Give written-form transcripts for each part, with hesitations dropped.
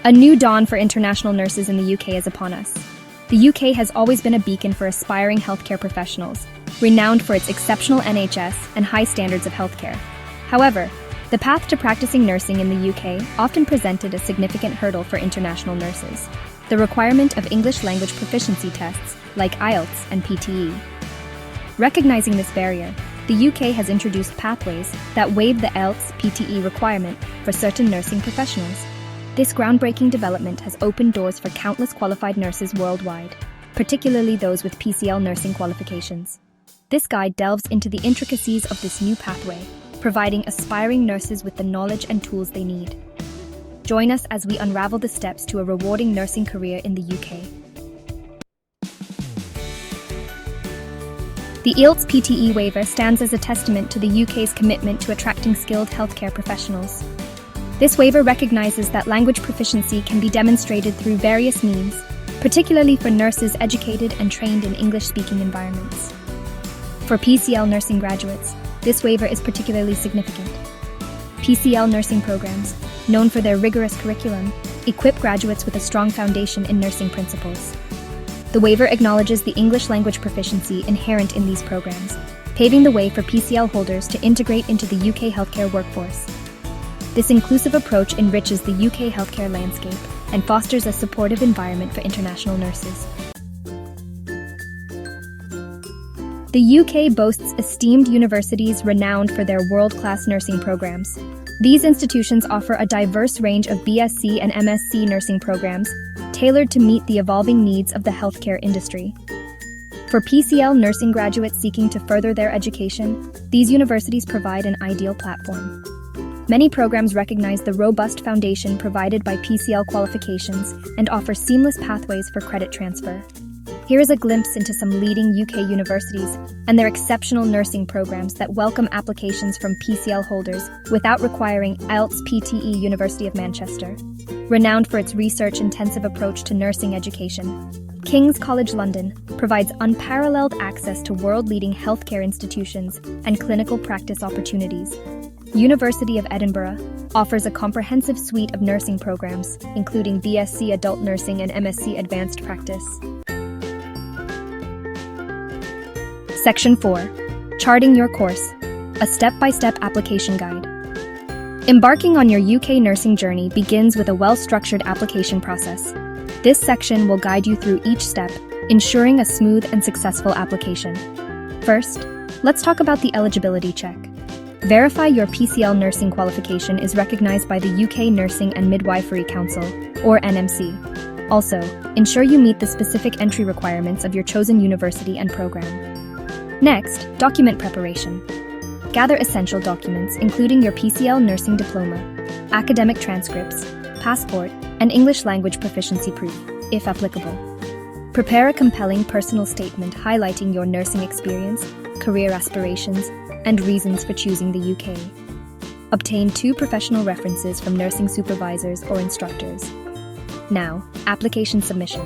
A new dawn for international nurses in the UK is upon us. The UK has always been a beacon for aspiring healthcare professionals, renowned for its exceptional NHS and high standards of healthcare. However, the path to practicing nursing in the UK often presented a significant hurdle for international nurses: the requirement of English language proficiency tests like IELTS and PTE. Recognizing this barrier, the UK has introduced pathways that waive the IELTS PTE requirement for certain nursing professionals. This groundbreaking development has opened doors for countless qualified nurses worldwide, particularly those with PCL nursing qualifications. This guide delves into the intricacies of this new pathway, providing aspiring nurses with the knowledge and tools they need. Join us as we unravel the steps to a rewarding nursing career in the UK. The IELTS PTE waiver stands as a testament to the UK's commitment to attracting skilled healthcare professionals. This waiver recognizes that language proficiency can be demonstrated through various means, particularly for nurses educated and trained in English-speaking environments. For PCL nursing graduates, this waiver is particularly significant. PCL nursing programs, known for their rigorous curriculum, equip graduates with a strong foundation in nursing principles. The waiver acknowledges the English language proficiency inherent in these programs, paving the way for PCL holders to integrate into the UK healthcare workforce. This inclusive approach enriches the UK healthcare landscape and fosters a supportive environment for international nurses. The UK boasts esteemed universities renowned for their world-class nursing programs. These institutions offer a diverse range of BSc and MSc nursing programs, tailored to meet the evolving needs of the healthcare industry. For PCL nursing graduates seeking to further their education, these universities provide an ideal platform. Many programs recognize the robust foundation provided by PCL qualifications and offer seamless pathways for credit transfer. Here is a glimpse into some leading UK universities and their exceptional nursing programs that welcome applications from PCL holders without requiring IELTS PTE. University of Manchester, renowned for its research-intensive approach to nursing education. King's College London provides unparalleled access to world-leading healthcare institutions and clinical practice opportunities. University of Edinburgh offers a comprehensive suite of nursing programs, including BSc Adult Nursing and MSc Advanced Practice. Section 4. Charting your course. A step-by-step application guide. Embarking on your UK nursing journey begins with a well-structured application process. This section will guide you through each step, ensuring a smooth and successful application. First, let's talk about the eligibility check. Verify your PCL nursing qualification is recognized by the UK Nursing and Midwifery Council, or NMC. Also, ensure you meet the specific entry requirements of your chosen university and program. Next, document preparation. Gather essential documents including your PCL nursing diploma, academic transcripts, passport, and English language proficiency proof, if applicable. Prepare a compelling personal statement highlighting your nursing experience, career aspirations, and reasons for choosing the UK. Obtain 2 professional references from nursing supervisors or instructors. Now, application submission.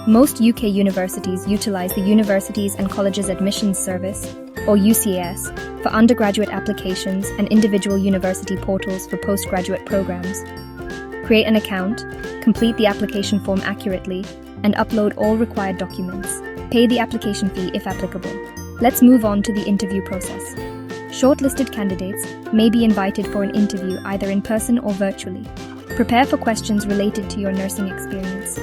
Most UK universities utilize the Universities and Colleges Admissions Service, or UCAS, for undergraduate applications and individual university portals for postgraduate programs. Create an account, complete the application form accurately, and upload all required documents. Pay the application fee if applicable. Let's move on to the interview process. Shortlisted candidates may be invited for an interview either in person or virtually. Prepare for questions related to your nursing experience,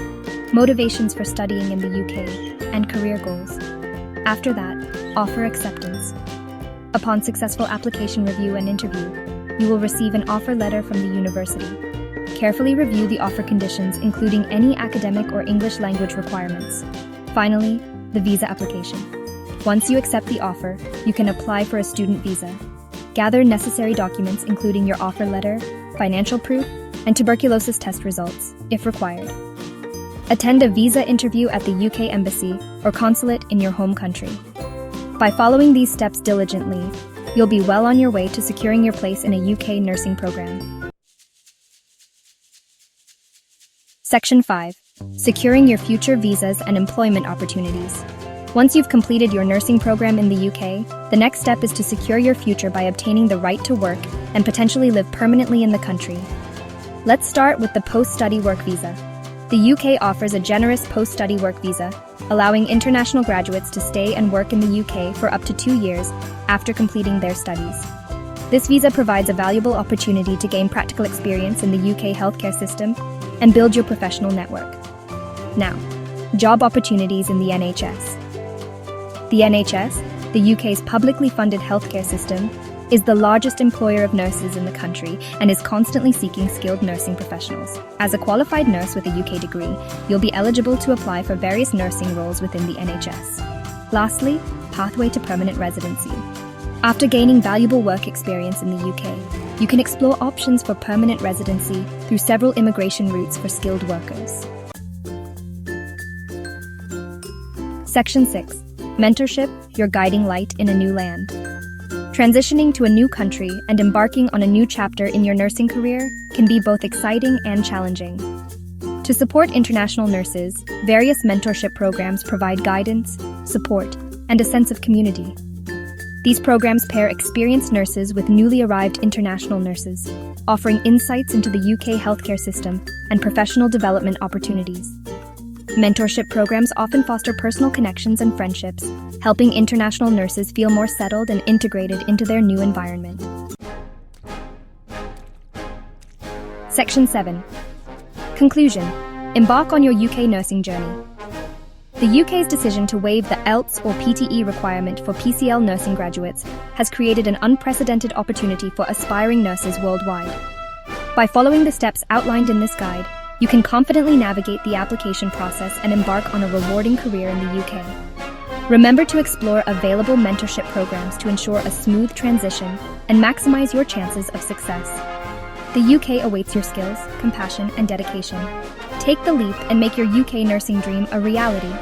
motivations for studying in the UK, and career goals. After that, offer acceptance. Upon successful application review and interview, you will receive an offer letter from the university. Carefully review the offer conditions, including any academic or English language requirements. Finally, the visa application. Once you accept the offer, you can apply for a student visa. Gather necessary documents including your offer letter, financial proof, and tuberculosis test results, if required. Attend a visa interview at the UK Embassy or consulate in your home country. By following these steps diligently, you'll be well on your way to securing your place in a UK nursing program. Section 5. Securing your future visas and employment opportunities. Once you've completed your nursing program in the UK, the next step is to secure your future by obtaining the right to work and potentially live permanently in the country. Let's start with the post-study work visa. The UK offers a generous post-study work visa, allowing international graduates to stay and work in the UK for up to 2 years after completing their studies. This visa provides a valuable opportunity to gain practical experience in the UK healthcare system and build your professional network. Now, job opportunities in the NHS. The NHS, the UK's publicly funded healthcare system, is the largest employer of nurses in the country and is constantly seeking skilled nursing professionals. As a qualified nurse with a UK degree, you'll be eligible to apply for various nursing roles within the NHS. Lastly, pathway to permanent residency. After gaining valuable work experience in the UK, you can explore options for permanent residency through several immigration routes for skilled workers. Section 6. Mentorship, your guiding light in a new land. Transitioning to a new country and embarking on a new chapter in your nursing career can be both exciting and challenging. To support international nurses, various mentorship programs provide guidance, support, and a sense of community. These programs pair experienced nurses with newly arrived international nurses, offering insights into the UK healthcare system and professional development opportunities. Mentorship programs often foster personal connections and friendships, helping international nurses feel more settled and integrated into their new environment. Section 7. Conclusion. Embark on your UK nursing journey. The UK's decision to waive the IELTS or PTE requirement for PCL nursing graduates has created an unprecedented opportunity for aspiring nurses worldwide. By following the steps outlined in this guide, you can confidently navigate the application process and embark on a rewarding career in the UK. Remember to explore available mentorship programs to ensure a smooth transition and maximize your chances of success. The UK awaits your skills, compassion, and dedication. Take the leap and make your UK nursing dream a reality.